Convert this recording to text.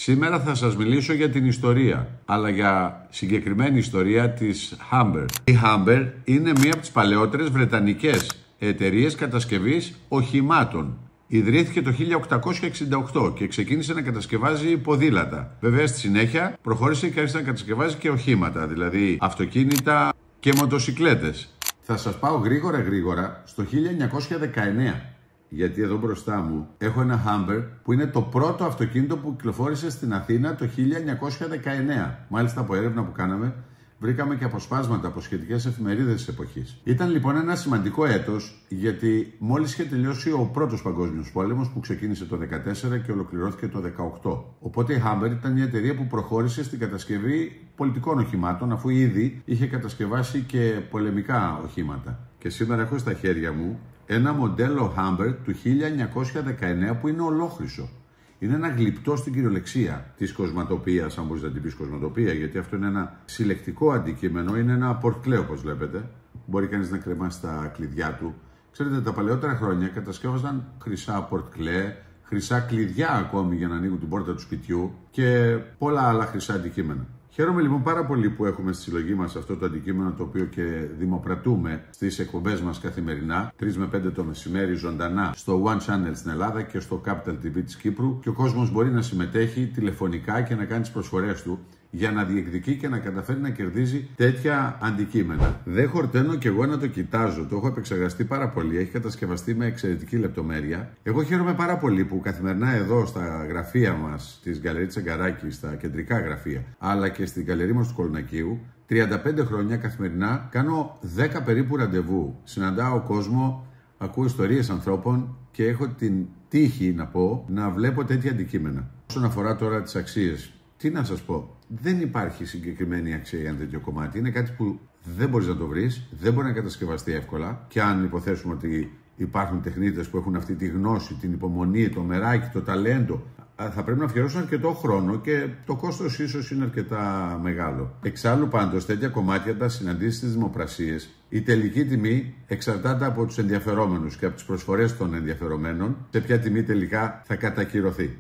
Σήμερα θα σας μιλήσω για την ιστορία, αλλά για συγκεκριμένη ιστορία της Humber. Η Humber είναι μία από τις παλαιότερες βρετανικές εταιρείες κατασκευής οχημάτων. Ιδρύθηκε το 1868 και ξεκίνησε να κατασκευάζει ποδήλατα. Βέβαια, στη συνέχεια προχώρησε και άρχισε να κατασκευάζει και οχήματα, δηλαδή αυτοκίνητα και μοτοσικλέτες. Θα σας πάω γρήγορα στο 1919. Γιατί εδώ μπροστά μου έχω ένα Humber που είναι το πρώτο αυτοκίνητο που κυκλοφόρησε στην Αθήνα το 1919. Μάλιστα, από έρευνα που κάναμε, βρήκαμε και αποσπάσματα από σχετικές εφημερίδες της εποχής. Ήταν λοιπόν ένα σημαντικό έτος, γιατί μόλις είχε τελειώσει ο Πρώτος Παγκόσμιος Πόλεμος που ξεκίνησε το 1914 και ολοκληρώθηκε το 1918. Οπότε η Humber ήταν μια εταιρεία που προχώρησε στην κατασκευή πολιτικών οχημάτων, αφού ήδη είχε κατασκευάσει και πολεμικά οχήματα. Και σήμερα έχω στα χέρια μου ένα μοντέλο Humber του 1919 που είναι ολόχρυσο. Είναι ένα γλυπτό στην κυριολεξία της κοσματοποίησης, αν μπορείς να την πεις κοσματοποίηση, γιατί αυτό είναι ένα συλλεκτικό αντικείμενο, είναι ένα πορτκλέ όπως βλέπετε. Μπορεί κανείς να κρεμάσει τα κλειδιά του. Ξέρετε, τα παλαιότερα χρόνια κατασκεύαζαν χρυσά πορτκλέ, χρυσά κλειδιά ακόμη για να ανοίγουν την πόρτα του σπιτιού και πολλά άλλα χρυσά αντικείμενα. Χαίρομαι λοιπόν πάρα πολύ που έχουμε στη συλλογή μας αυτό το αντικείμενο, το οποίο και δημοπρατούμε στις εκπομπές μας καθημερινά, 3 με 5 το μεσημέρι ζωντανά στο One Channel στην Ελλάδα και στο Capital TV της Κύπρου, και ο κόσμος μπορεί να συμμετέχει τηλεφωνικά και να κάνει τις προσφορές του για να διεκδικεί και να καταφέρει να κερδίζει τέτοια αντικείμενα. Δεν χορταίνω κι εγώ να το κοιτάζω, το έχω επεξεργαστεί πάρα πολύ, έχει κατασκευαστεί με εξαιρετική λεπτομέρεια. Εγώ χαίρομαι πάρα πολύ που καθημερινά εδώ στα γραφεία μας της Γκαλερί Τσαγκαράκη, στα κεντρικά γραφεία, αλλά και στην γκαλερί μας του Κολονακίου, 35 χρόνια καθημερινά κάνω 10 περίπου ραντεβού. Συναντάω κόσμο, ακούω ιστορίες ανθρώπων και έχω την τύχη να πω να βλέπω τέτοια αντικείμενα. Όσον αφορά τώρα τις αξίες, τι να σας πω, δεν υπάρχει συγκεκριμένη αξία για ένα τέτοιο κομμάτι. Είναι κάτι που δεν μπορείς να το βρεις, δεν μπορεί να κατασκευαστεί εύκολα. Και αν υποθέσουμε ότι υπάρχουν τεχνίτες που έχουν αυτή τη γνώση, την υπομονή, το μεράκι, το ταλέντο, θα πρέπει να αφιερώσουν αρκετό χρόνο και το κόστος ίσως είναι αρκετά μεγάλο. Εξάλλου πάντως, τέτοια κομμάτια τα συναντήσεις στις δημοπρασίες, η τελική τιμή εξαρτάται από τους ενδιαφερόμενους και από τις προσφορές των ενδιαφερομένων, σε ποια τιμή τελικά θα κατακυρωθεί.